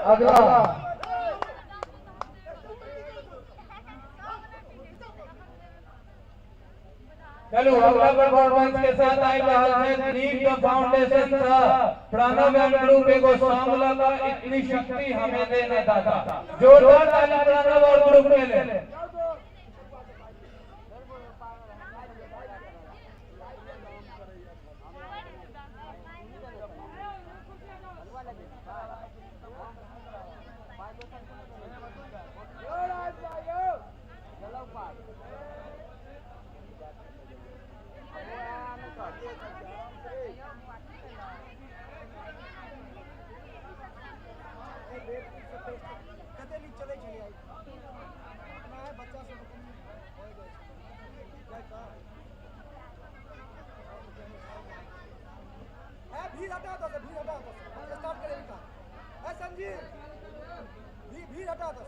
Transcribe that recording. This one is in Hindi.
अगला चलो अगला परफॉर्मेंस के साथ आई रहा है नीड द फाउंडेशन था प्रणव एंड ग्रुप एगो सॉन्ग लगा इतनी शक्ति हमें देने दाता। जोरदार ताली प्रणव और ग्रुप के लिए। भीड़ हटा दो, स्टार्ट करें इनका। संजीव भीड़ हटा दो।